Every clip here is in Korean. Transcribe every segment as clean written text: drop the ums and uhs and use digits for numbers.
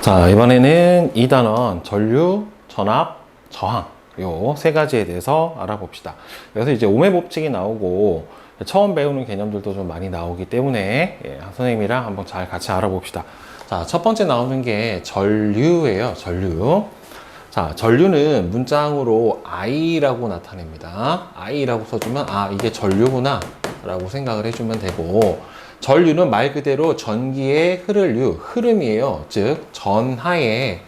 자, 이번에는 2단원 전류, 전압, 저항 요 세 가지에 대해서 알아봅시다. 그래서 이제 오매 법칙이 나오고 처음 배우는 개념들도 좀 많이 나오기 때문에 선생님이랑 한번 잘 같이 알아봅시다. 자, 첫 번째 나오는 게 전류예요. 전류. 자, 전류는 문장으로 I라고 나타냅니다. I라고 써주면 이게 전류구나 라고 생각을 해주면 되고, 전류는 말 그대로 전기의 흐름이에요. 즉 전하의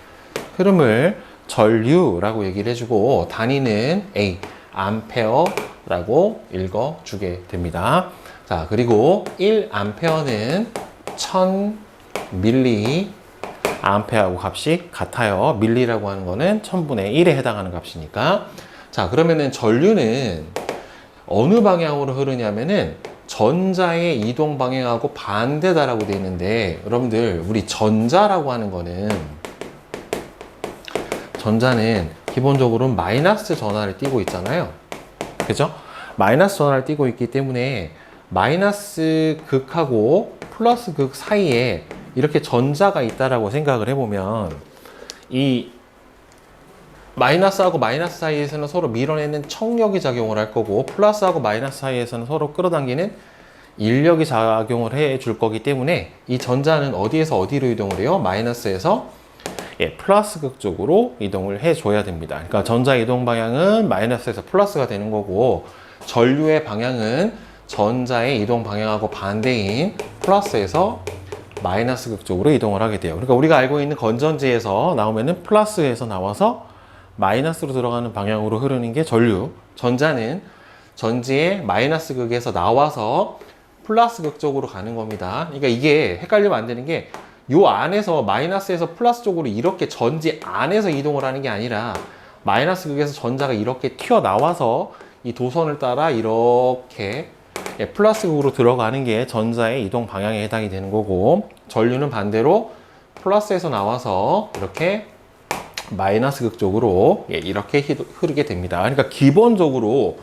흐름을 전류라고 얘기를 해주고, 단위는 A, 암페어라고 읽어주게 됩니다. 자, 그리고 1암페어는 1000밀리 암페어하고 값이 같아요. 밀리라고 하는 거는 1000분의 1에 해당하는 값이니까. 자, 그러면은 전류는 어느 방향으로 흐르냐면은 전자의 이동 방향하고 반대다라고 되어 있는데, 여러분들 우리 전자라고 하는 거는, 전자는 기본적으로 마이너스 전하를 띠고 있잖아요. 그죠? 마이너스 전하를 띠고 있기 때문에 마이너스 극하고 플러스 극 사이에 이렇게 전자가 있다라고 생각을 해보면, 이 마이너스하고 마이너스 사이에서는 서로 밀어내는 척력이 작용을 할 거고, 플러스하고 마이너스 사이에서는 서로 끌어당기는 인력이 작용을 해 줄 거기 때문에, 이 전자는 어디에서 어디로 이동을 해요? 마이너스에서 플러스 극 쪽으로 이동을 해 줘야 됩니다. 그러니까 전자 이동 방향은 마이너스에서 플러스가 되는 거고, 전류의 방향은 전자의 이동 방향하고 반대인 플러스에서 마이너스 극 쪽으로 이동을 하게 돼요. 그러니까 우리가 알고 있는 건전지에서 나오면은 플러스에서 나와서 마이너스로 들어가는 방향으로 흐르는 게 전류. 전자는 전지의 마이너스 극에서 나와서 플러스 극 쪽으로 가는 겁니다. 그러니까 이게 헷갈리면 안 되는 게, 요 안에서 마이너스에서 플러스 쪽으로 이렇게 전지 안에서 이동을 하는 게 아니라, 마이너스 극에서 전자가 이렇게 튀어나와서 이 도선을 따라 이렇게 플러스 극으로 들어가는 게 전자의 이동 방향에 해당이 되는 거고, 전류는 반대로 플러스에서 나와서 이렇게 마이너스 극 쪽으로 이렇게 흐르게 됩니다. 그러니까 기본적으로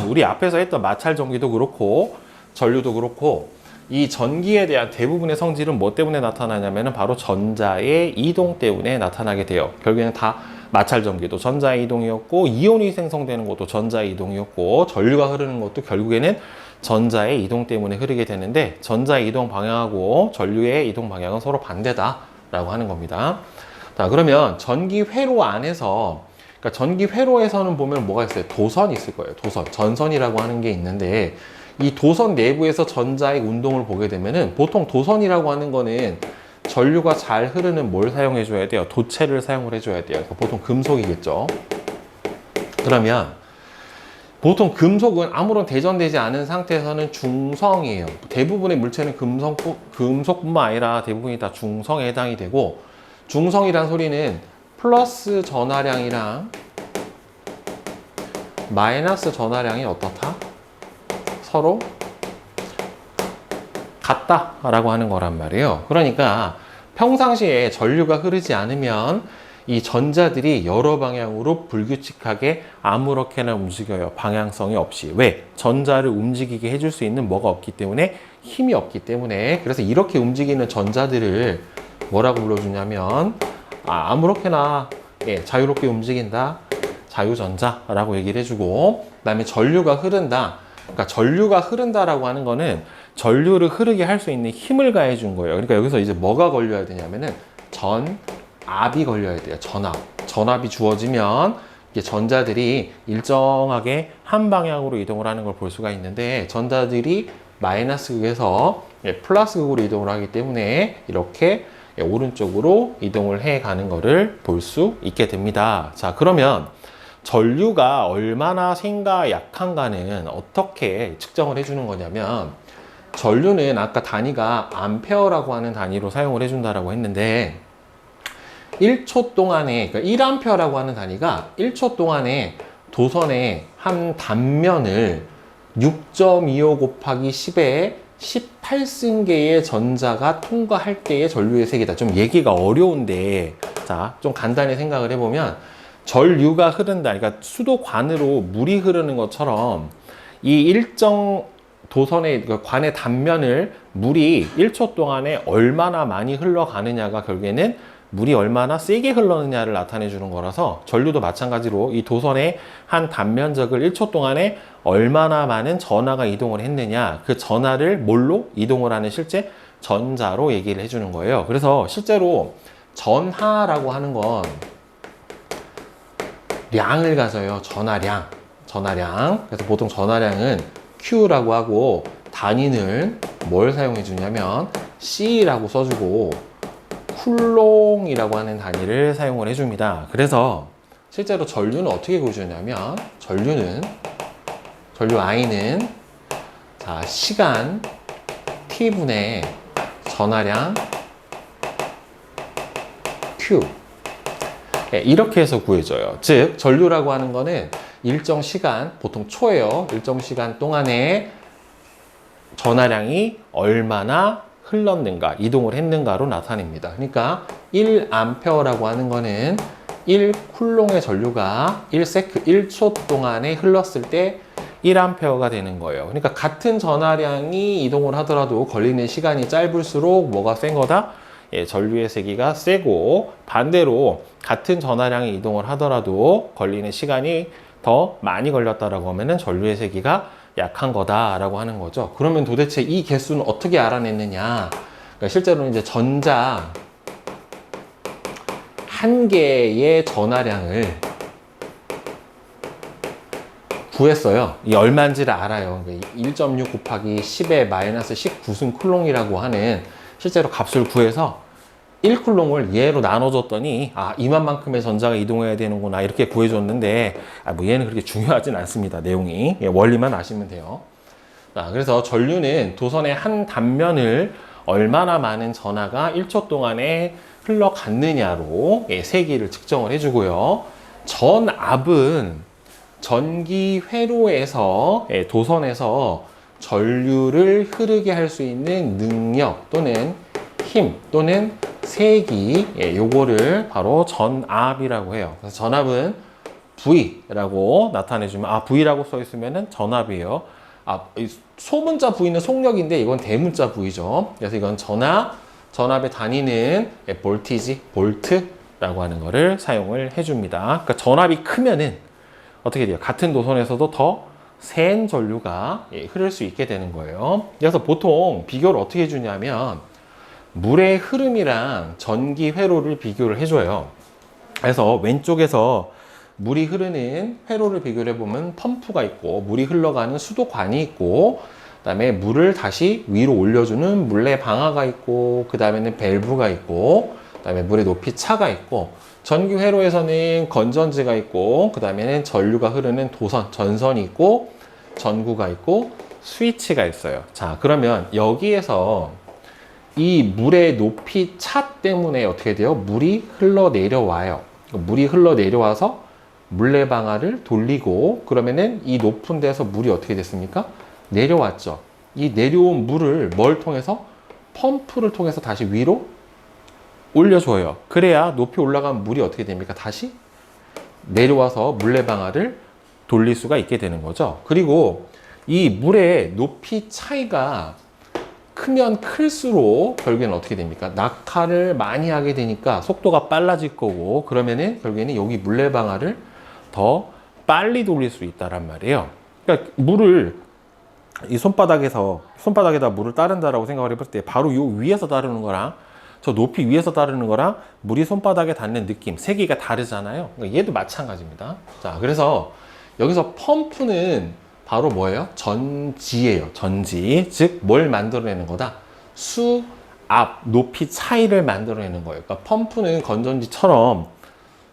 우리 앞에서 했던 마찰 전기도 그렇고 전류도 그렇고, 이 전기에 대한 대부분의 성질은 뭐 때문에 나타나냐면은 바로 전자의 이동 때문에 나타나게 돼요. 결국에는 다 마찰 전기도 전자의 이동이었고, 이온이 생성되는 것도 전자의 이동이었고, 전류가 흐르는 것도 결국에는 전자의 이동 때문에 흐르게 되는데, 전자의 이동 방향하고 전류의 이동 방향은 서로 반대다라고 하는 겁니다. 자, 그러면 전기 회로 안에서, 그러니까 전기 회로에서는 보면 뭐가 있어요? 도선이 있을 거예요. 도선, 전선이라고 하는 게 있는데, 이 도선 내부에서 전자의 운동을 보게 되면은, 보통 도선이라고 하는 거는 전류가 잘 흐르는 뭘 사용해 줘야 돼요? 도체를 사용을 해 줘야 돼요. 보통 금속이겠죠. 그러면 보통 금속은 아무런 대전되지 않은 상태에서는 중성이에요. 대부분의 물체는 금속뿐만 아니라 대부분이 다 중성에 해당이 되고, 중성이란 소리는 플러스 전하량이랑 마이너스 전하량이 어떻다? 서로 같다라고 하는 거란 말이에요. 그러니까 평상시에 전류가 흐르지 않으면 이 전자들이 여러 방향으로 불규칙하게 아무렇게나 움직여요. 방향성이 없이. 왜? 전자를 움직이게 해줄 수 있는 뭐가 없기 때문에, 힘이 없기 때문에. 그래서 이렇게 움직이는 전자들을 뭐라고 불러주냐면, 아무렇게나 자유롭게 움직인다, 자유전자라고 얘기를 해주고, 그 다음에 전류가 흐른다. 그러니까 전류가 흐른다라고 하는 거는 전류를 흐르게 할 수 있는 힘을 가해 준 거예요. 그러니까 여기서 이제 뭐가 걸려야 되냐면은 전압이 걸려야 돼요. 전압이 주어지면 이게 전자들이 일정하게 한 방향으로 이동을 하는 걸 볼 수가 있는데, 전자들이 마이너스 극에서 플러스 극으로 이동을 하기 때문에 이렇게 오른쪽으로 이동을 해 가는 거를 볼 수 있게 됩니다. 자, 그러면 전류가 얼마나 센가 약한가는 어떻게 측정을 해주는 거냐면, 전류는 아까 단위가 암페어라고 하는 단위로 사용을 해준다라고 했는데, 1초 동안에, 그러니까 1암페어라고 하는 단위가 1초 동안에 도선의 한 단면을 6.25 곱하기 10에 18승계의 전자가 통과할 때의 전류의 세기다. 좀 얘기가 어려운데, 자, 좀 간단히 생각을 해보면, 전류가 흐른다, 그러니까 수도관으로 물이 흐르는 것처럼 이 일정 도선의 관의 단면을 물이 1초 동안에 얼마나 많이 흘러가느냐가 결국에는 물이 얼마나 세게 흘렀느냐를 나타내 주는 거라서 전류도 마찬가지로 이 도선의 한 단면적을 1초 동안에 얼마나 많은 전하가 이동을 했느냐, 그 전하를 뭘로 이동을 하는 실제 전자로 얘기를 해주는 거예요. 그래서 실제로 전하라고 하는 건 량을 가져요. 전하량. 그래서 보통 전하량은 Q라고 하고 단위는 뭘 사용해 주냐면 C라고 써주고 쿨롱이라고 하는 단위를 사용을 해줍니다. 그래서 실제로 전류는 어떻게 구해주냐면 전류 I는 자 시간 T분의 전하량 Q, 이렇게 해서 구해져요. 즉 전류라고 하는 거는 일정 시간, 보통 초예요. 일정 시간 동안에 전하량이 얼마나 흘렀는가, 이동을 했는가로 나타냅니다. 그러니까 1A라고 하는 거는 1쿨롱의 전류가 1초 동안에 흘렀을 때 1A가 되는 거예요. 그러니까 같은 전하량이 이동을 하더라도 걸리는 시간이 짧을수록 뭐가 센 거다? 전류의 세기가 세고, 반대로 같은 전하량이 이동을 하더라도 걸리는 시간이 더 많이 걸렸다라고 하면은 전류의 세기가 약한 거다라고 하는 거죠. 그러면 도대체 이 개수는 어떻게 알아냈느냐? 그러니까 실제로는 이제 전자 한 개의 전하량을 구했어요. 이 얼마인지를 알아요. 1.6 곱하기 10의 마이너스 19승 쿨롱이라고 하는 실제로 값을 구해서 1쿨롱을 얘로 나눠줬더니 이만큼의 전자가 이동해야 되는구나 이렇게 구해줬는데 뭐 얘는 그렇게 중요하진 않습니다. 내용이 원리만 아시면 돼요. 자, 그래서 전류는 도선의 한 단면을 얼마나 많은 전하가 1초 동안에 흘러갔느냐로 세기를 측정을 해주고요. 전압은 전기 회로에서 도선에서 전류를 흐르게 할 수 있는 능력 또는 힘 또는 세기, 요거를 바로 전압이라고 해요. 그래서 전압은 V라고 나타내주면, V라고 써 있으면은 전압이에요. 소문자 V는 속력인데 이건 대문자 V죠. 그래서 이건 전압의 단위는 볼티지, 볼트라고 하는 거를 사용을 해줍니다. 그러니까 전압이 크면은 어떻게 돼요? 같은 도선에서도 더 센 전류가 흐를 수 있게 되는 거예요. 그래서 보통 비교를 어떻게 해주냐면 물의 흐름이랑 전기 회로를 비교를 해줘요. 그래서 왼쪽에서 물이 흐르는 회로를 비교를 해보면 펌프가 있고 물이 흘러가는 수도관이 있고 그다음에 물을 다시 위로 올려주는 물레 방아가 있고 그 다음에는 밸브가 있고 그다음에 물의 높이 차가 있고 전기 회로에서는 건전지가 있고 그 다음에는 전류가 흐르는 도선, 전선이 있고 전구가 있고 스위치가 있어요. 자, 그러면 여기에서 이 물의 높이 차 때문에 어떻게 돼요? 물이 흘러내려와요. 물이 흘러내려와서 물레방아를 돌리고 그러면은 이 높은 데서 물이 어떻게 됐습니까? 내려왔죠. 이 내려온 물을 뭘 통해서? 펌프를 통해서 다시 위로 올려줘요. 그래야 높이 올라간 물이 어떻게 됩니까? 다시 내려와서 물레방아를 돌릴 수가 있게 되는 거죠. 그리고 이 물의 높이 차이가 크면 클수록 결국에는 어떻게 됩니까? 낙하를 많이 하게 되니까 속도가 빨라질 거고 그러면은 결국에는 여기 물레방아를 더 빨리 돌릴 수 있다란 말이에요. 그러니까 물을 이 손바닥에다 물을 따른다라고 생각을 해볼 때 바로 요 위에서 따르는 거랑 저 높이 위에서 따르는 거랑 물이 손바닥에 닿는 느낌, 세기가 다르잖아요. 그러니까 얘도 마찬가지입니다. 자, 그래서 여기서 펌프는 바로 뭐예요? 전지예요. 전지. 즉, 뭘 만들어내는 거다? 수압, 높이 차이를 만들어내는 거예요. 그러니까 펌프는 건전지처럼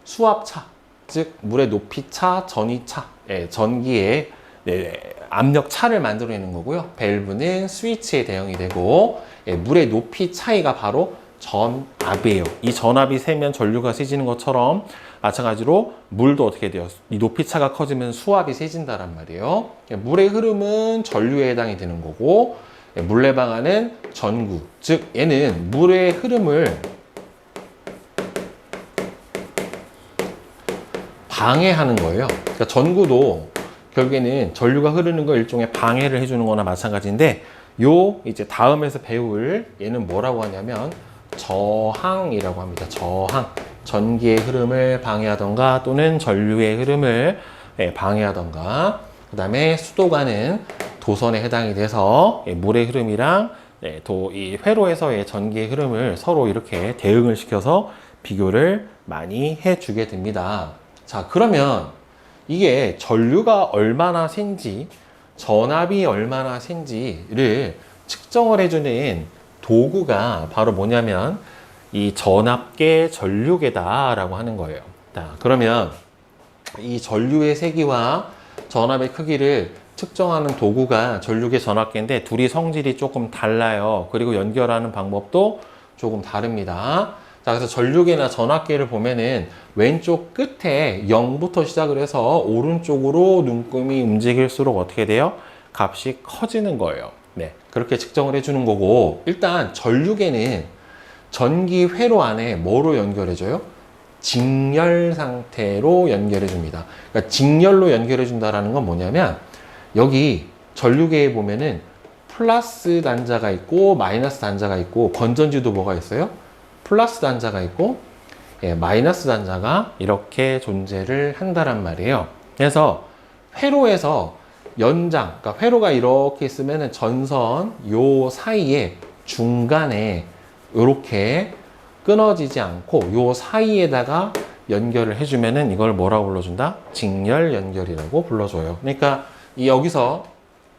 수압차, 즉, 물의 높이 차, 전위 차, 전기의 압력 차를 만들어내는 거고요. 밸브는 스위치에 대응이 되고, 물의 높이 차이가 바로 전압이에요. 이 전압이 세면 전류가 세지는 것처럼 마찬가지로 물도 어떻게 돼요? 이 높이 차가 커지면 수압이 세진다란 말이에요. 물의 흐름은 전류에 해당이 되는 거고 물레방아는 전구, 즉 얘는 물의 흐름을 방해하는 거예요. 그러니까 전구도 결국에는 전류가 흐르는 거 일종의 방해를 해주는 거나 마찬가지인데 요 이제 다음에서 배울 얘는 뭐라고 하냐면 저항이라고 합니다. 저항. 전기의 흐름을 방해하던가 또는 전류의 흐름을 방해하던가. 그 다음에 수도관은 도선에 해당이 돼서 물의 흐름이랑 이 회로에서의 전기의 흐름을 서로 이렇게 대응을 시켜서 비교를 많이 해주게 됩니다. 자, 그러면 이게 전류가 얼마나 센지, 전압이 얼마나 센지를 측정을 해주는 도구가 바로 뭐냐면 이 전압계 전류계다라고 하는 거예요. 자, 그러면 이 전류의 세기와 전압의 크기를 측정하는 도구가 전류계 전압계인데 둘이 성질이 조금 달라요. 그리고 연결하는 방법도 조금 다릅니다. 자, 그래서 전류계나 전압계를 보면은 왼쪽 끝에 0부터 시작을 해서 오른쪽으로 눈금이 움직일수록 어떻게 돼요? 값이 커지는 거예요. 네, 그렇게 측정을 해주는 거고, 일단 전류계는 전기 회로 안에 뭐로 연결해줘요? 직렬 상태로 연결해 줍니다. 그러니까 직렬로 연결해 준다라는 건 뭐냐면 여기 전류계에 보면은 플러스 단자가 있고 마이너스 단자가 있고 건전지도 뭐가 있어요? 플러스 단자가 있고 마이너스 단자가 이렇게 존재를 한다란 말이에요. 그래서 회로에서 연장, 그러니까 회로가 이렇게 있으면은 전선 요 사이에 중간에 이렇게 끊어지지 않고 요 사이에다가 연결을 해주면은 이걸 뭐라고 불러준다? 직렬 연결이라고 불러줘요. 그러니까 여기서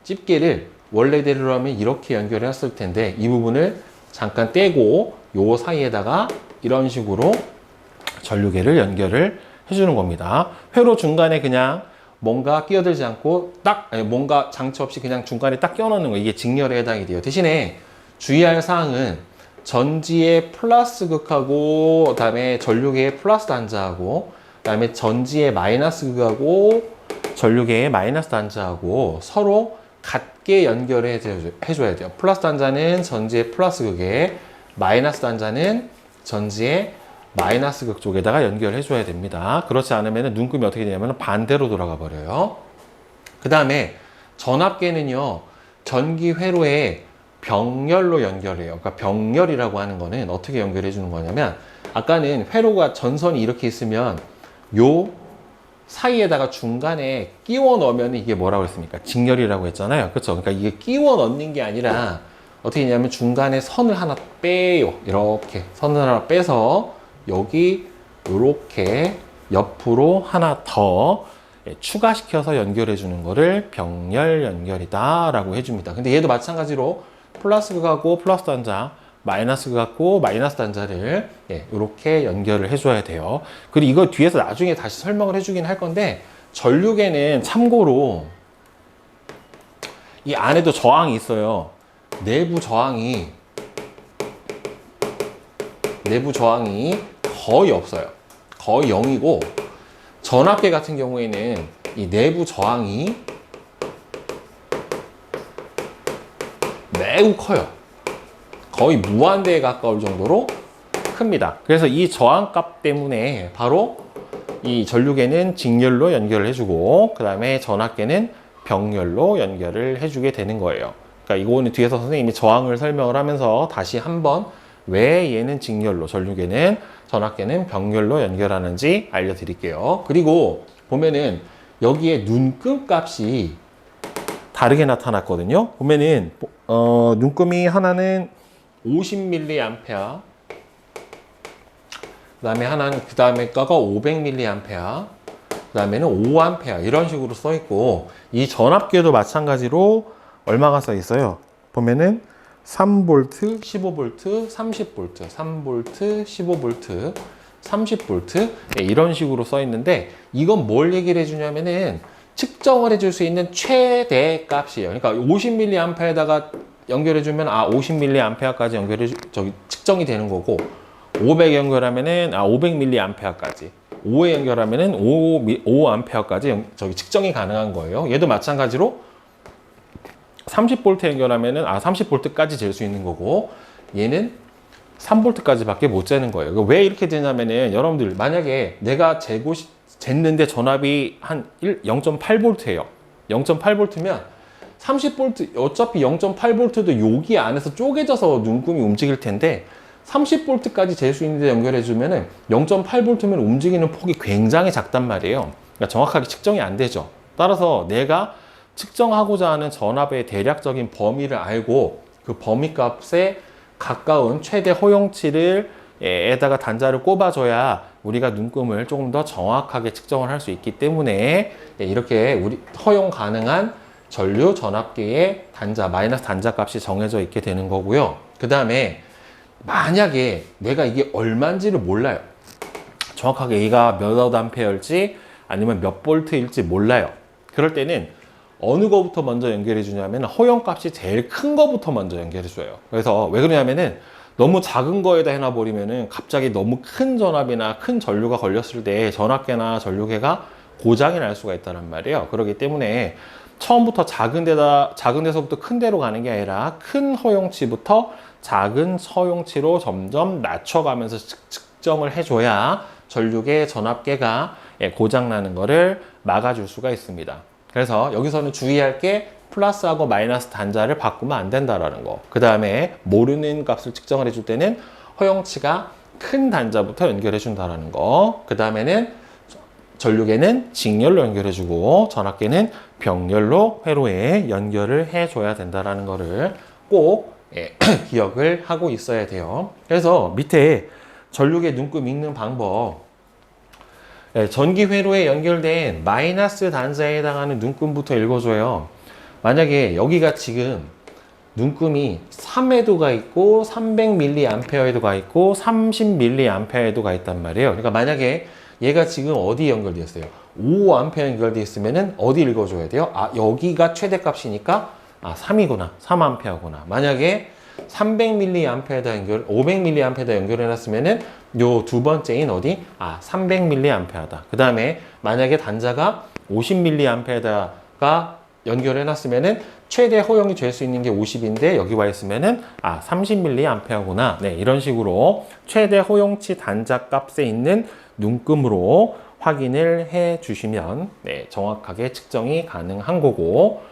집게를 원래대로 하면 이렇게 연결을 했을 텐데 이 부분을 잠깐 떼고 요 사이에다가 이런 식으로 전류계를 연결을 해주는 겁니다. 회로 중간에 그냥 뭔가 끼어들지 않고 뭔가 장치 없이 그냥 중간에 딱 껴놓는 거, 이게 직렬에 해당이 돼요. 대신에 주의할 사항은 전지의 플러스 극하고 그다음에 전류계의 플러스 단자하고 그다음에 전지의 마이너스 극하고 전류계의 마이너스 단자하고 서로 같게 연결해 줘야 돼요. 플러스 단자는 전지의 플러스 극에, 마이너스 단자는 전지의 마이너스 극 쪽에다가 연결해 줘야 됩니다. 그렇지 않으면 눈금이 어떻게 되냐면 반대로 돌아가 버려요. 그 다음에 전압계는요, 전기 회로에 병렬로 연결해요. 그러니까 병렬이라고 하는 거는 어떻게 연결해 주는 거냐면, 아까는 회로가 전선이 이렇게 있으면 요 사이에다가 중간에 끼워 넣으면 이게 뭐라고 했습니까? 직렬이라고 했잖아요. 그렇죠? 그러니까 이게 끼워 넣는 게 아니라 어떻게 했냐면 중간에 선을 하나 빼요. 이렇게 선을 하나 빼서 여기 이렇게 옆으로 하나 더 추가시켜서 연결해 주는 거를 병렬 연결이다 라고 해줍니다. 근데 얘도 마찬가지로 플러스 극하고 플러스 단자, 마이너스 극하고 마이너스 단자를 이렇게 연결을 해줘야 돼요. 그리고 이거 뒤에서 나중에 다시 설명을 해주긴 할 건데, 전류계는 참고로 이 안에도 저항이 있어요. 내부 저항이 거의 없어요. 거의 0이고, 전압계 같은 경우에는 이 내부 저항이 매우 커요. 거의 무한대에 가까울 정도로 큽니다. 그래서 이 저항값 때문에 바로 이 전류계는 직렬로 연결을 해주고 그 다음에 전압계는 병렬로 연결을 해주게 되는 거예요. 그러니까 이거는 뒤에서 선생님이 저항을 설명을 하면서 다시 한번 왜 얘는 직렬로, 전류계는, 전압계는 병렬로 연결하는지 알려드릴게요. 그리고 보면은 여기에 눈금 값이 다르게 나타났거든요. 보면은 눈금이 하나는 50mA, 그다음에 하나는 그다음에 거가 500mA, 그다음에는 5A 이런 식으로 써 있고, 이 전압계도 마찬가지로 얼마가 써 있어요. 보면은 3V, 15V, 30V, 3V, 15V, 30V 이런 식으로 써 있는데, 이건 뭘 얘기를 해주냐면은 측정을 해줄 수 있는 최대 값이에요. 그러니까 50mA에다가 연결해주면 50mA까지 측정이 되는 거고, 500 연결하면은 500mA까지, 5에 연결하면은 5A까지 측정이 가능한 거예요. 얘도 마찬가지로 30V 연결하면은 30V까지 잴 수 있는 거고, 얘는 3V까지밖에 못 재는 거예요. 왜 이렇게 되냐면은, 여러분들 만약에 내가 쟀는데 전압이 한 0.8V예요. 0.8V면 30V, 어차피 0.8V도 여기 안에서 쪼개져서 눈금이 움직일 텐데 30V까지 잴 수 있는데 연결해주면은 0.8V면 움직이는 폭이 굉장히 작단 말이에요. 그러니까 정확하게 측정이 안 되죠. 따라서 내가 측정하고자 하는 전압의 대략적인 범위를 알고 그 범위 값에 가까운 최대 허용치를 에다가 단자를 꼽아줘야 우리가 눈금을 조금 더 정확하게 측정을 할 수 있기 때문에 이렇게 우리 허용 가능한 전류 전압계의 단자, 마이너스 단자 값이 정해져 있게 되는 거고요. 그 다음에 만약에 내가 이게 얼마인지를 몰라요. 정확하게 A가 몇 암페어일지 아니면 몇 볼트일지 몰라요. 그럴 때는 어느 거부터 먼저 연결해 주냐면 허용값이 제일 큰 거부터 먼저 연결해 줘요. 그래서 왜 그러냐면은 너무 작은 거에다 해놔버리면은 갑자기 너무 큰 전압이나 큰 전류가 걸렸을 때 전압계나 전류계가 고장이 날 수가 있다는 말이에요. 그렇기 때문에 처음부터 작은 데서부터 큰 데로 가는 게 아니라 큰 허용치부터 작은 허용치로 점점 낮춰가면서 측정을 해줘야 전류계, 전압계가 고장 나는 거를 막아줄 수가 있습니다. 그래서 여기서는 주의할 게 플러스하고 마이너스 단자를 바꾸면 안 된다라는 거. 그 다음에 모르는 값을 측정을 해줄 때는 허용치가 큰 단자부터 연결해 준다라는 거. 그 다음에는 전류계는 직렬로 연결해주고 전압계는 병렬로 회로에 연결을 해줘야 된다라는 거를 꼭 기억을 하고 있어야 돼요. 그래서 밑에 전류계 눈금 읽는 방법, 전기 회로에 연결된 마이너스 단자에 해당하는 눈금부터 읽어줘요. 만약에 여기가 지금 눈금이 3에도가 있고 300mA에도가 있고 30mA에도가 있단 말이에요. 그러니까 만약에 얘가 지금 어디 연결되어 있어요? 5A 연결되어 있으면은 어디 읽어줘야 돼요? 아, 여기가 최대값이니까 3이구나. 3A구나. 만약에 300mA에다 500mA에다 연결해놨으면은 요 두 번째인 어디? 300mA다. 그 다음에 만약에 단자가 50mA에다가 연결해놨으면은 최대 허용이 될 수 있는 게 50인데 여기 와 있으면은 30mA구나. 네, 이런 식으로 최대 허용치 단자 값에 있는 눈금으로 확인을 해 주시면 정확하게 측정이 가능한 거고,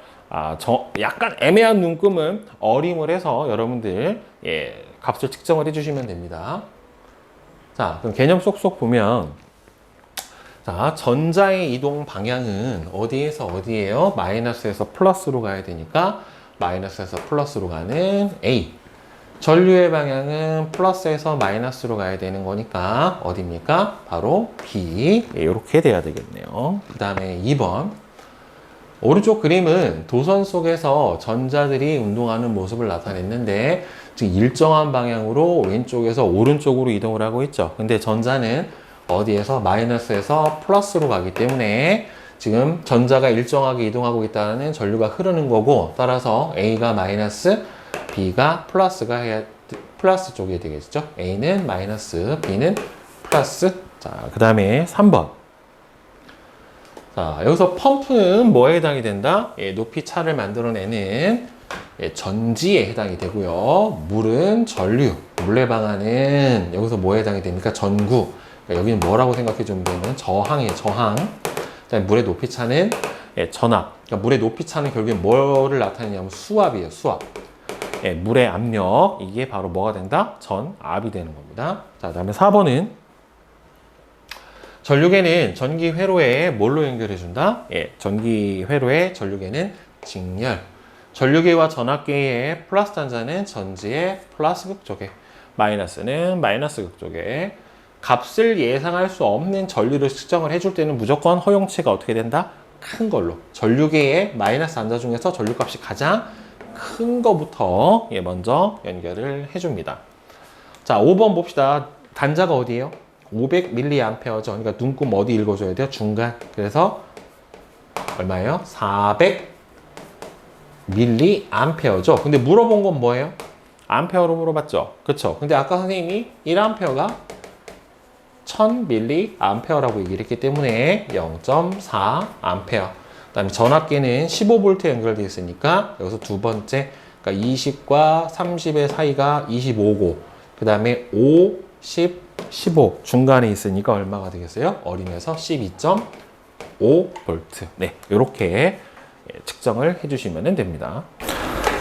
약간 애매한 눈금은 어림을 해서 여러분들 값을 측정을 해 주시면 됩니다. 자, 그럼 개념 쏙쏙 보면, 자, 전자의 이동 방향은 어디에서 어디예요? 마이너스에서 플러스로 가야 되니까 마이너스에서 플러스로 가는 A. 전류의 방향은 플러스에서 마이너스로 가야 되는 거니까 어디입니까? 바로 B. 이렇게 돼야 되겠네요. 그 다음에 2번. 오른쪽 그림은 도선 속에서 전자들이 운동하는 모습을 나타냈는데, 즉 일정한 방향으로 왼쪽에서 오른쪽으로 이동을 하고 있죠. 근데 전자는 어디에서? 마이너스에서 플러스로 가기 때문에 지금 전자가 일정하게 이동하고 있다는 전류가 흐르는 거고, 따라서 A가 마이너스, B가 플러스 쪽이 되겠죠. A는 마이너스, B는 플러스. 자, 그 다음에 3번. 자, 여기서 펌프는 뭐에 해당이 된다? 높이 차를 만들어내는 전지에 해당이 되고요. 물은 전류, 물레방아는 여기서 뭐에 해당이 됩니까? 전구. 그러니까 여기는 뭐라고 생각해 주면 되면 저항이에요, 저항. 물의 높이 차는 전압. 그러니까 물의 높이 차는 결국에 뭐를 나타내냐면 수압이에요, 수압. 물의 압력, 이게 바로 뭐가 된다? 전압이 되는 겁니다. 자, 그다음에 4번은 전류계는 전기 회로에 뭘로 연결해 준다? 전기 회로에 전류계는 직렬. 전류계와 전압계의 플러스 단자는 전지의 플러스 극 쪽에, 마이너스는 마이너스 극 쪽에. 값을 예상할 수 없는 전류를 측정을 해줄 때는 무조건 허용치가 어떻게 된다? 큰 걸로. 전류계의 마이너스 단자 중에서 전류값이 가장 큰 거부터 먼저 연결을 해줍니다. 자, 5번 봅시다. 단자가 어디예요? 500mA죠. 그러니까 눈금 어디 읽어줘야 돼요? 중간. 그래서 얼마예요? 400mA죠. 근데 물어본 건 뭐예요? 암페어로 물어봤죠. 그쵸? 근데 아까 선생님이 1A가 1000mA라고 얘기를 했기 때문에 0.4A. 그 다음에 전압계는 15V 연결되어 있으니까 여기서 두 번째, 그러니까 20과 30의 사이가 25고, 그 다음에 5, 10, 15 중간에 있으니까 얼마가 되겠어요? 어림에서 12.5V. 네, 이렇게 측정을 해주시면 됩니다.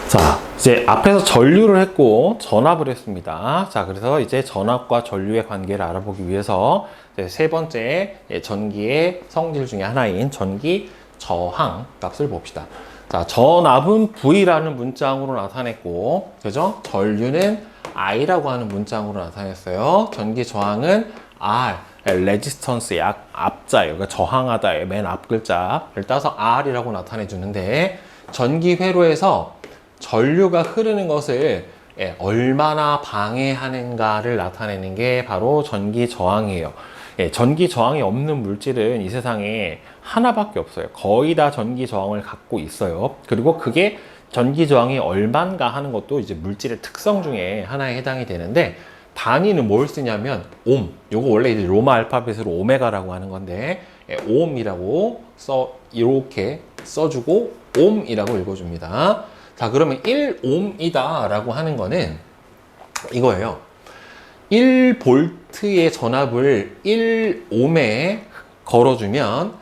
자, 이제 앞에서 전류를 했고 전압을 했습니다. 자, 그래서 이제 전압과 전류의 관계를 알아보기 위해서 이제 세 번째 전기의 성질 중에 하나인 전기 저항 값을 봅시다. 자, 전압은 V라는 문자항으로 나타냈고, 그죠? 전류는 I라고 하는 문자항으로 나타냈어요. 전기 저항은 R, 레지스턴스의 앞자예요. 그러니까 저항하다의 맨 앞 글자를 따서 R이라고 나타내 주는데, 전기 회로에서 전류가 흐르는 것을 얼마나 방해하는가를 나타내는 게 바로 전기 저항이에요. 전기 저항이 없는 물질은 이 세상에 하나밖에 없어요. 거의 다 전기 저항을 갖고 있어요. 그리고 그게 전기 저항이 얼만가 하는 것도 이제 물질의 특성 중에 하나에 해당이 되는데, 단위는 뭘 쓰냐면 옴. 요거 원래 이제 로마 알파벳으로 오메가라고 하는 건데, 옴이라고 이렇게 써주고 옴이라고 읽어줍니다. 자, 그러면 1옴이다 라고 하는 거는 이거예요. 1볼트의 전압을 1옴에 걸어주면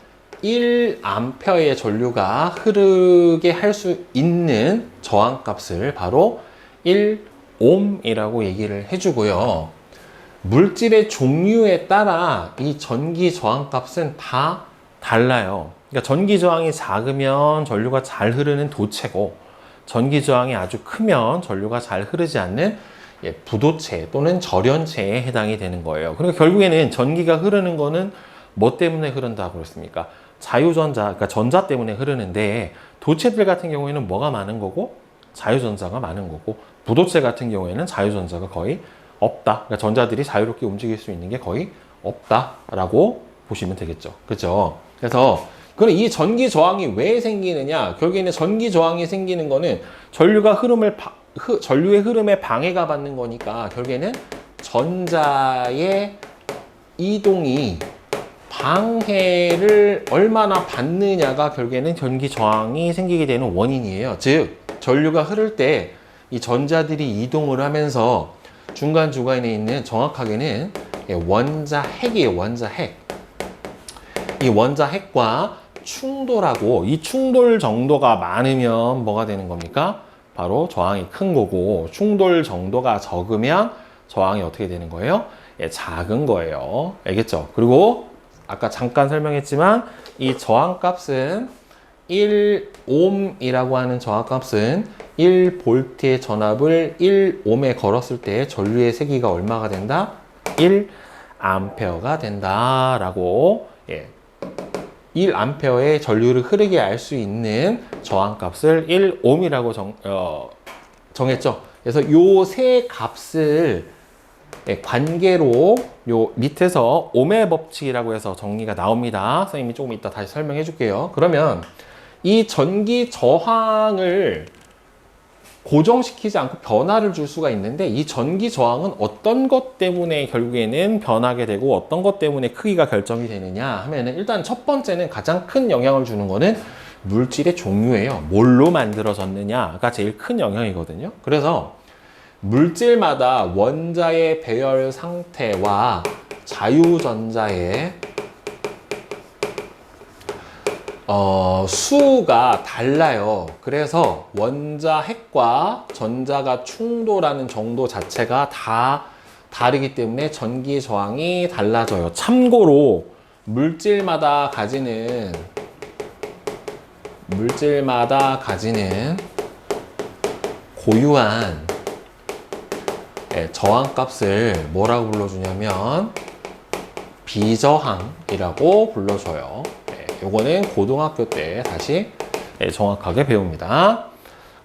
1암페어의 전류가 흐르게 할 수 있는 저항값을 바로 1옴이라고 얘기를 해주고요. 물질의 종류에 따라 이 전기 저항값은 다 달라요. 그러니까 전기 저항이 작으면 전류가 잘 흐르는 도체고, 전기 저항이 아주 크면 전류가 잘 흐르지 않는 부도체 또는 절연체에 해당이 되는 거예요. 그러니까 결국에는 전기가 흐르는 거는 뭐 때문에 흐른다고 그랬습니까? 자유전자, 그러니까 전자 때문에 흐르는데, 도체들 같은 경우에는 뭐가 많은 거고? 자유전자가 많은 거고, 부도체 같은 경우에는 자유전자가 거의 없다. 그러니까 전자들이 자유롭게 움직일 수 있는 게 거의 없다라고 보시면 되겠죠. 그렇죠? 그래서 그럼 이 전기 저항이 왜 생기느냐? 결국에는 전기 저항이 생기는 거는 전류의 흐름에 방해가 받는 거니까, 결국에는 전자의 이동이 방해를 얼마나 받느냐가 결국에는 전기 저항이 생기게 되는 원인이에요. 즉, 전류가 흐를 때 이 전자들이 이동을 하면서 중간중간에 있는, 정확하게는 원자핵이에요. 원자핵. 이 원자핵과 충돌하고, 이 충돌 정도가 많으면 뭐가 되는 겁니까? 바로 저항이 큰 거고, 충돌 정도가 적으면 저항이 어떻게 되는 거예요? 작은 거예요. 알겠죠? 그리고 아까 잠깐 설명했지만 이 저항값은 1옴이라고 하는 저항값은 1볼트의 전압을 1옴에 걸었을 때 전류의 세기가 얼마가 된다? 1암페어가 된다라고 1암페어의 전류를 흐르게 할 수 있는 저항값을 1옴이라고 정했죠. 그래서 요 세 값을 관계로 요 밑에서 옴의 법칙이라고 해서 정리가 나옵니다. 선생님이 조금 이따 다시 설명해 줄게요. 그러면 이 전기 저항을 고정시키지 않고 변화를 줄 수가 있는데, 이 전기 저항은 어떤 것 때문에 결국에는 변하게 되고 어떤 것 때문에 크기가 결정이 되느냐 하면은, 일단 첫 번째는 가장 큰 영향을 주는 거는 물질의 종류예요. 뭘로 만들어졌느냐가 제일 큰 영향이거든요. 그래서 물질마다 원자의 배열 상태와 자유전자의 수가 달라요. 그래서 원자핵과 전자가 충돌하는 정도 자체가 다 다르기 때문에 전기 저항이 달라져요. 참고로 물질마다 가지는 고유한 저항값을 뭐라고 불러주냐면 비저항이라고 불러줘요. 요거는 고등학교 때 다시 정확하게 배웁니다.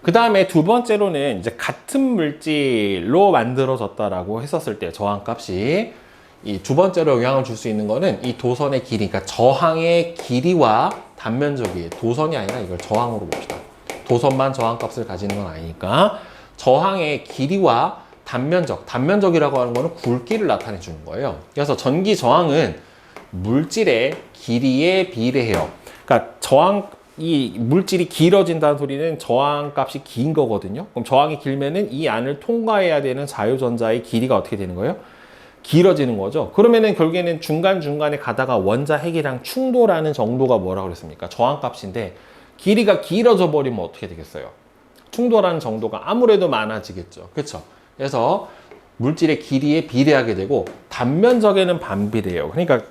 그 다음에 두 번째로는 이제 같은 물질로 만들어졌다라고 했었을 때 저항값이, 이 두 번째로 영향을 줄 수 있는 거는 이 도선의 길이, 그러니까 저항의 길이와 단면적이에요. 도선이 아니라 이걸 저항으로 봅시다. 도선만 저항값을 가지는 건 아니니까 저항의 길이와 단면적이라고 하는 거는 굵기를 나타내 주는 거예요. 그래서 전기 저항은 물질의 길이에 비례해요. 그러니까 이 물질이 길어진다는 소리는 저항값이 긴 거거든요. 그럼 저항이 길면은 이 안을 통과해야 되는 자유전자의 길이가 어떻게 되는 거예요? 길어지는 거죠. 그러면은 결국에는 중간중간에 가다가 원자핵이랑 충돌하는 정도가 뭐라고 그랬습니까? 저항값인데, 길이가 길어져 버리면 어떻게 되겠어요? 충돌하는 정도가 아무래도 많아지겠죠. 그렇죠? 그래서 물질의 길이에 비례하게 되고 단면적에는 반비례해요. 그러니까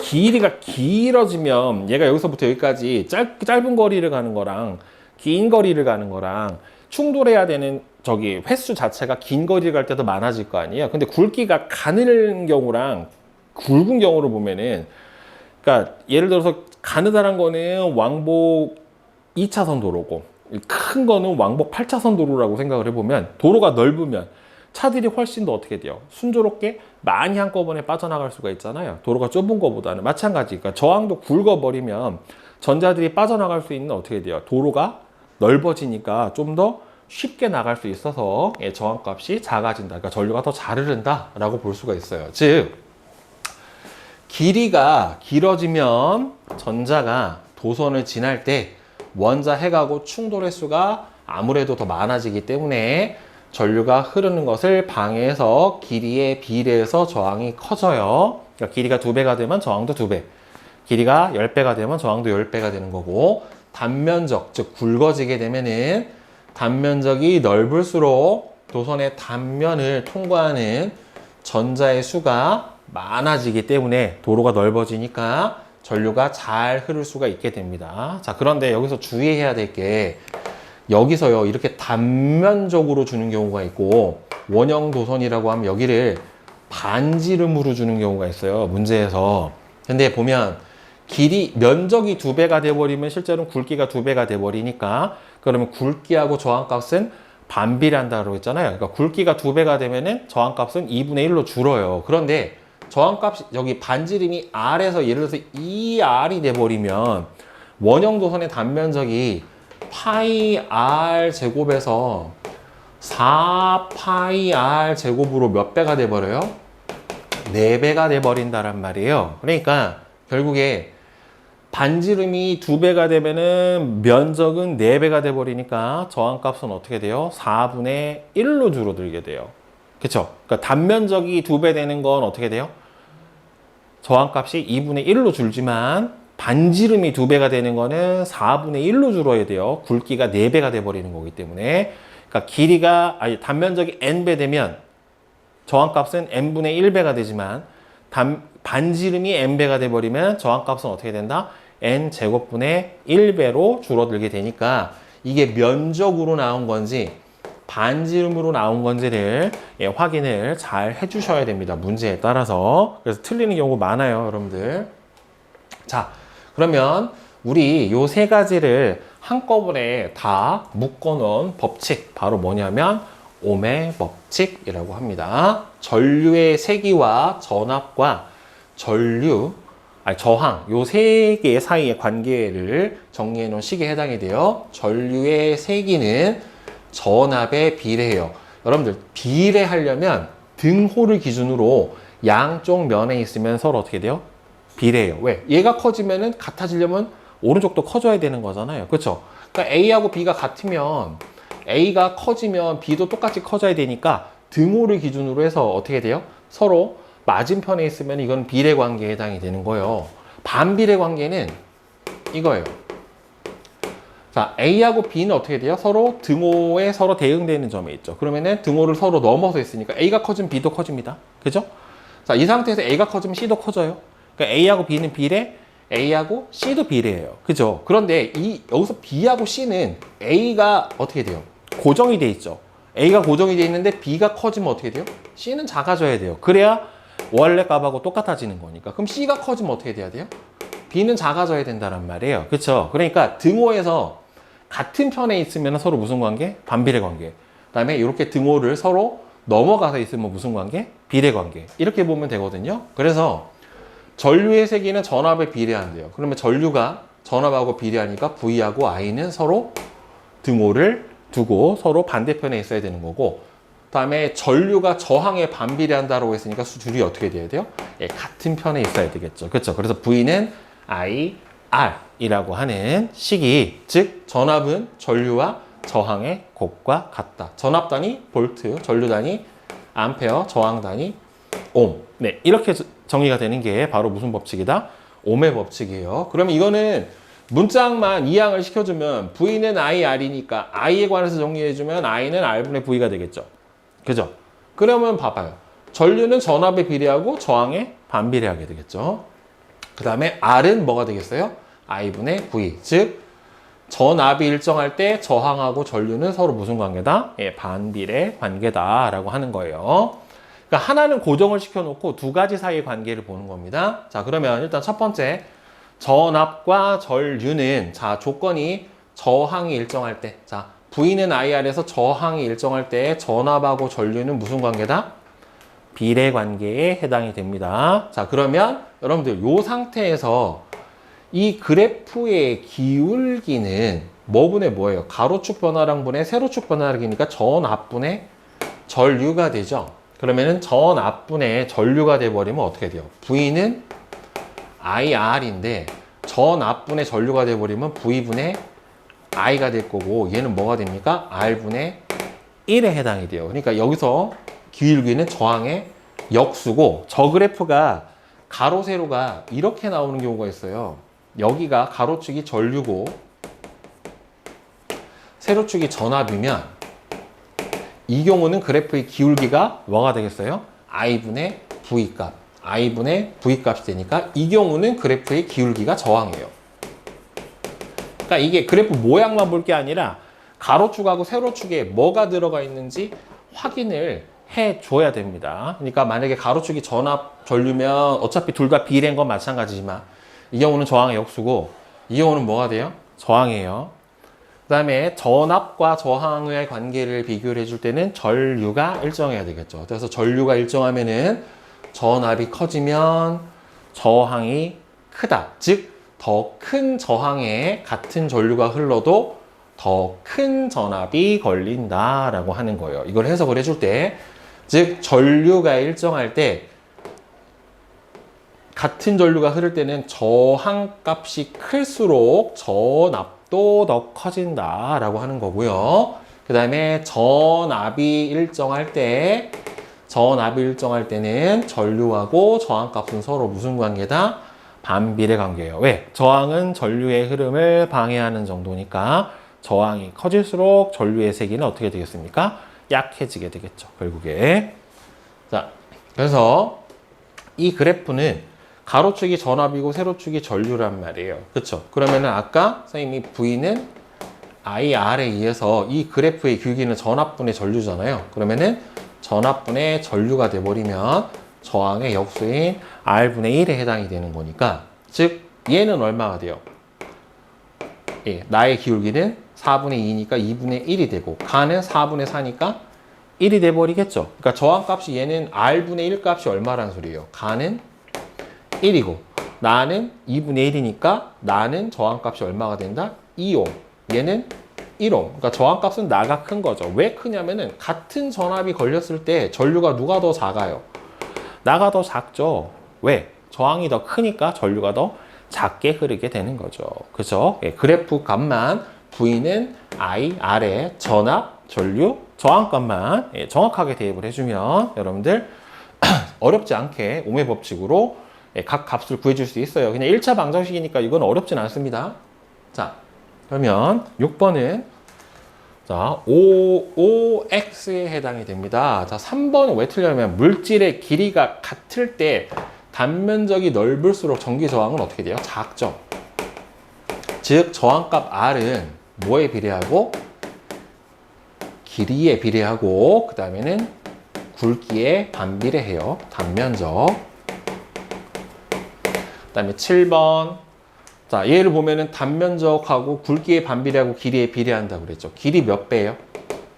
길이가 길어지면 얘가 여기서부터 여기까지 짧은 거리를 가는 거랑 긴 거리를 가는 거랑 충돌해야 되는 저기 횟수 자체가 긴 거리를 갈 때도 많아질 거 아니에요. 근데 굵기가 가는 경우랑 굵은 경우를 보면은, 그러니까 예를 들어서 가느다란 거는 왕복 2차선 도로고 큰 거는 왕복 8차선 도로라고 생각을 해보면, 도로가 넓으면 차들이 훨씬 더 어떻게 돼요? 순조롭게 많이 한꺼번에 빠져나갈 수가 있잖아요. 도로가 좁은 거보다는 마찬가지. 그러니까 저항도 굵어버리면 전자들이 빠져나갈 수 있는 어떻게 돼요? 도로가 넓어지니까 좀 더 쉽게 나갈 수 있어서 저항값이 작아진다. 그러니까 전류가 더 잘 흐른다라고 볼 수가 있어요. 즉 길이가 길어지면 전자가 도선을 지날 때 원자 핵하고 충돌 횟수가 아무래도 더 많아지기 때문에 전류가 흐르는 것을 방해해서 길이에 비례해서 저항이 커져요. 그러니까 길이가 2배가 되면 저항도 2배, 길이가 10배가 되면 저항도 10배가 되는 거고, 단면적, 즉 굵어지게 되면은 단면적이 넓을수록 도선의 단면을 통과하는 전자의 수가 많아지기 때문에 도로가 넓어지니까 전류가 잘 흐를 수가 있게 됩니다. 자, 그런데 여기서 주의해야 될 게, 여기서요 이렇게 단면적으로 주는 경우가 있고, 원형 도선이라고 하면 여기를 반지름으로 주는 경우가 있어요, 문제에서. 근데 보면 길이 면적이 2배가 돼버리면 실제로는 굵기가 2배가 돼버리니까, 그러면 굵기하고 저항값은 반비례한다고 했잖아요. 그러니까 굵기가 2배가 되면은 저항값은 2분의 1로 줄어요. 그런데 저항값이 여기 반지름이 R에서 예를 들어서 2R이 돼버리면 원형 도선의 단면적이 파이 R 제곱에서 4파이 R 제곱으로 몇 배가 돼버려요? 4배가 돼버린다란 말이에요. 그러니까 결국에 반지름이 2배가 되면은 면적은 4배가 돼버리니까 저항값은 어떻게 돼요? 4분의 1로 줄어들게 돼요. 그쵸? 그러니까 단면적이 2배 되는 건 어떻게 돼요? 저항값이 2분의 1로 줄지만 반지름이 2배가 되는 거는 4분의 1로 줄어야 돼요. 굵기가 4배가 돼버리는 거기 때문에. 그러니까 길이가, 단면적이 n배 되면 저항값은 n분의 1배가 되지만 반지름이 n배가 돼버리면 저항값은 어떻게 된다? n제곱분의 1배로 줄어들게 되니까 이게 면적으로 나온 건지 반지름으로 나온 건지를 확인을 잘 해주셔야 됩니다. 문제에 따라서. 그래서 틀리는 경우 많아요, 여러분들. 자, 그러면 우리 요 3가지를 한꺼번에 다 묶어놓은 법칙, 바로 뭐냐면 옴의 법칙이라고 합니다. 전류의 세기와 전압과 저항, 요 3개 사이의 관계를 정리해 놓은 식에 해당이 돼요. 전류의 세기는 전압에 비례해요. 여러분들, 비례하려면 등호를 기준으로 양쪽 면에 있으면 서로 어떻게 돼요? 비례해요. 왜? 얘가 커지면은 같아지려면 오른쪽도 커져야 되는 거잖아요. 그렇죠? 그러니까 A하고 B가 같으면 A가 커지면 B도 똑같이 커져야 되니까 등호를 기준으로 해서 어떻게 돼요? 서로 맞은편에 있으면 이건 비례 관계에 해당이 되는 거예요. 반비례 관계는 이거예요. 자, A하고 B는 어떻게 돼요? 서로 등호에 서로 대응되는 점에 있죠. 그러면은 등호를 서로 넘어서 있으니까 A가 커지면 B도 커집니다. 그죠? 자, 이 상태에서 A가 커지면 C도 커져요. 그러니까 A하고 B는 비례, A하고 C도 비례해요. 그죠? 그런데 여기서 B하고 C는 A가 어떻게 돼요? 고정이 돼 있죠. A가 고정이 돼 있는데 B가 커지면 어떻게 돼요? C는 작아져야 돼요. 그래야 원래 값하고 똑같아지는 거니까. 그럼 C가 커지면 어떻게 돼야 돼요? B는 작아져야 된다는 말이에요. 그렇죠? 그러니까 등호에서 같은 편에 있으면 서로 무슨 관계? 반비례 관계. 그 다음에 이렇게 등호를 서로 넘어가서 있으면 무슨 관계? 비례 관계. 이렇게 보면 되거든요. 그래서 전류의 세기는 전압에 비례한대요. 그러면 전류가 전압하고 비례하니까 V하고 I는 서로 등호를 두고 서로 반대편에 있어야 되는 거고, 그 다음에 전류가 저항에 반비례한다고 했으니까 줄이 어떻게 돼야 돼요? 예, 같은 편에 있어야 되겠죠. 그렇죠? 그래서 V는 I, R이라고 하는 식이, 즉 전압은 전류와 저항의 곱과 같다. 전압 단위 볼트, 전류 단위 암페어, 저항 단위 옴. 네, 이렇게 정의가 되는 게 바로 무슨 법칙이다? 옴의 법칙이에요. 그러면 이거는 문짝만 이항을 시켜주면 V는 I, R이니까 I에 관해서 정리해주면 I는 R분의 V가 되겠죠. 그죠? 그러면 봐봐요. 전류는 전압에 비례하고 저항에 반비례하게 되겠죠. 그 다음에 R은 뭐가 되겠어요? I분의 V. 즉, 전압이 일정할 때 저항하고 전류는 서로 무슨 관계다? 예, 반비례 관계다라고 하는 거예요. 그러니까 하나는 고정을 시켜놓고 두 가지 사이의 관계를 보는 겁니다. 자, 그러면 일단 첫 번째, 전압과 전류는 자, 조건이 저항이 일정할 때, 자, V는 IR에서 저항이 일정할 때 전압하고 전류는 무슨 관계다? 비례 관계에 해당이 됩니다. 자, 그러면 여러분들 이 상태에서 이 그래프의 기울기는 뭐분의 뭐예요? 가로축 변화량 분의 세로축 변화량이니까 전압분의 전류가 되죠. 그러면은 전압분의 전류가 돼버리면 어떻게 돼요? V는 IR인데 전압분의 전류가 돼버리면 V분의 I가 될 거고 얘는 뭐가 됩니까? R분의 1에 해당이 돼요. 그러니까 여기서 기울기는 저항의 역수고 저 그래프가 가로 세로가 이렇게 나오는 경우가 있어요. 여기가 가로축이 전류고 세로축이 전압이면 이 경우는 그래프의 기울기가 뭐가 되겠어요? I분의 V값. I분의 V값이 되니까 이 경우는 그래프의 기울기가 저항이에요. 그러니까 이게 그래프 모양만 볼 게 아니라 가로축하고 세로축에 뭐가 들어가 있는지 확인을 해줘야 됩니다. 그러니까 만약에 가로축이 전압, 전류면 어차피 둘 다 비례인 건 마찬가지지만 이 경우는 저항의 역수고 이 경우는 뭐가 돼요? 저항이에요. 그 다음에 전압과 저항의 관계를 비교를 해줄 때는 전류가 일정해야 되겠죠. 그래서 전류가 일정하면은 전압이 커지면 저항이 크다. 즉, 더 큰 저항에 같은 전류가 흘러도 더 큰 전압이 걸린다라고 하는 거예요. 이걸 해석을 해줄 때, 즉, 전류가 일정할 때 같은 전류가 흐를 때는 저항값이 클수록 전압도 더 커진다라고 하는 거고요. 그 다음에 전압이 일정할 때는 전류하고 저항값은 서로 무슨 관계다? 반비례 관계예요. 왜? 저항은 전류의 흐름을 방해하는 정도니까 저항이 커질수록 전류의 세기는 어떻게 되겠습니까? 약해지게 되겠죠. 결국에. 자, 그래서 이 그래프는 가로축이 전압이고 세로축이 전류란 말이에요. 그렇죠? 그러면은 아까 선생님이 V는 IR에 의해서 이 그래프의 기울기는 전압분의 전류잖아요. 그러면은 전압분의 전류가 돼버리면 저항의 역수인 R분의 1에 해당이 되는 거니까 즉 얘는 얼마가 돼요? 예, 나의 기울기는 4분의 2니까 2분의 1이 되고 가는 4분의 4니까 1이 돼버리겠죠. 그러니까 저항값이 얘는 R분의 1 값이 얼마란 소리예요? 가는 1이고 나는 2분의 1이니까 나는 저항값이 얼마가 된다? 2옴. 얘는 1옴. 그러니까 저항값은 나가 큰 거죠. 왜 크냐면은 같은 전압이 걸렸을 때 전류가 누가 더 작아요? 나가 더 작죠. 왜? 저항이 더 크니까 전류가 더 작게 흐르게 되는 거죠. 그죠? 예, 그래프 값만 V는 I, R의 전압, 전류, 저항값만 예, 정확하게 대입을 해주면 여러분들 어렵지 않게 오음의 법칙으로 예, 각 값을 구해줄 수 있어요. 그냥 1차 방정식이니까 이건 어렵진 않습니다. 자, 그러면 6번은 자, OX에 해당이 됩니다. 자, 3번은 왜 틀냐면 물질의 길이가 같을 때 단면적이 넓을수록 전기 저항은 어떻게 돼요? 작죠. 즉, 저항값 R은 뭐에 비례하고? 길이에 비례하고 그 다음에는 굵기에 반비례해요. 단면적. 그 다음에 7번. 자, 얘를 보면은 단면적하고 굵기에 반비례하고 길이에 비례한다고 그랬죠. 길이 몇 배예요?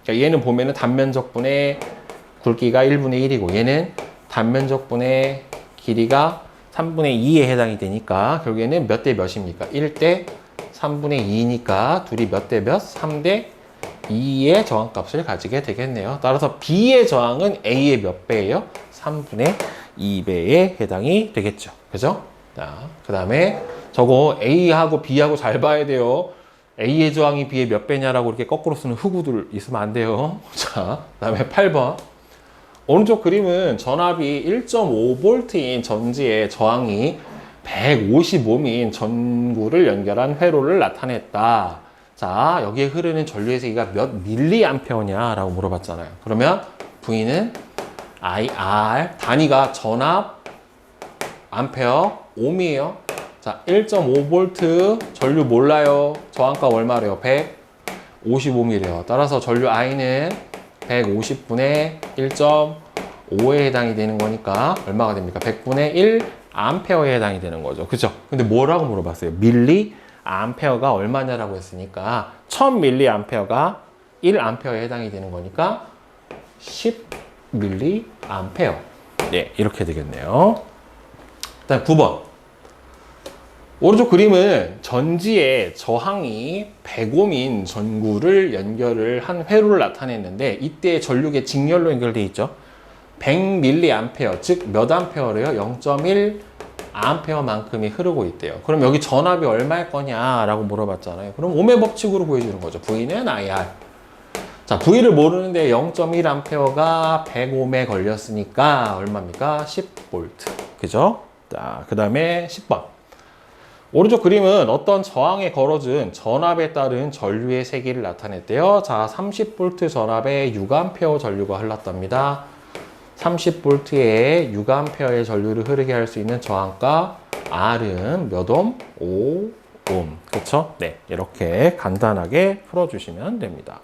그러니까 얘는 보면은 단면적분의 굵기가 1분의 1이고 얘는 단면적분의 길이가 3분의 2에 해당이 되니까 결국에는 몇 대 몇입니까? 1대 3분의 2니까 둘이 몇 대 몇? 3대 2의 저항값을 가지게 되겠네요. 따라서 B의 저항은 A의 몇 배예요? 3분의 2배에 해당이 되겠죠. 그죠? 자, 그 다음에 저거 A하고 B하고 잘 봐야 돼요. A의 저항이 B의 몇 배냐라고 이렇게 거꾸로 쓰는 흑우들 있으면 안 돼요. 자, 그 다음에 8번. 오른쪽 그림은 전압이 1.5V인 전지의 저항이 155민 전구를 연결한 회로를 나타냈다. 자, 여기에 흐르는 전류의 세기가 몇 밀리암페어냐라고 물어봤잖아요. 그러면 V는 IR, 단위가 전압, 암페어, 옴이에요. 자, 1.5V 전류 몰라요. 저항가 얼마래요? 155ml래요. 따라서 전류 I는 150분의 1.5에 해당이 되는 거니까 얼마가 됩니까? 100분의 1 암페어에 해당이 되는 거죠. 그죠? 근데 뭐라고 물어봤어요? 밀리 암페어가 얼마냐라고 했으니까 1000밀리 암페어가 1암페어에 해당이 되는 거니까 10밀리 암페어. 네, 이렇게 되겠네요. 일단 9번. 오른쪽 그림은 전지의 저항이 100옴인 전구를 연결을 한 회로를 나타냈는데 이때 전류계 직렬로 연결되어 있죠. 100mA, 즉 몇 암페어래요? 0.1 암페어만큼이 흐르고 있대요. 그럼 여기 전압이 얼마일 거냐라고 물어봤잖아요. 그럼 옴의 법칙으로 보여주는 거죠. V는 IR. 자, V를 모르는데 0.1 암페어가 100옴에 걸렸으니까 얼마입니까? 10V. 그죠? 자, 그 다음에 10번. 오른쪽 그림은 어떤 저항에 걸어준 전압에 따른 전류의 세기를 나타냈대요. 자, 30V 전압에 6A 전류가 흘렀답니다. 30V에 6A의 전류를 흐르게 할 수 있는 저항가 R은 몇 옴? 5옴. 그쵸? 네, 이렇게 간단하게 풀어주시면 됩니다.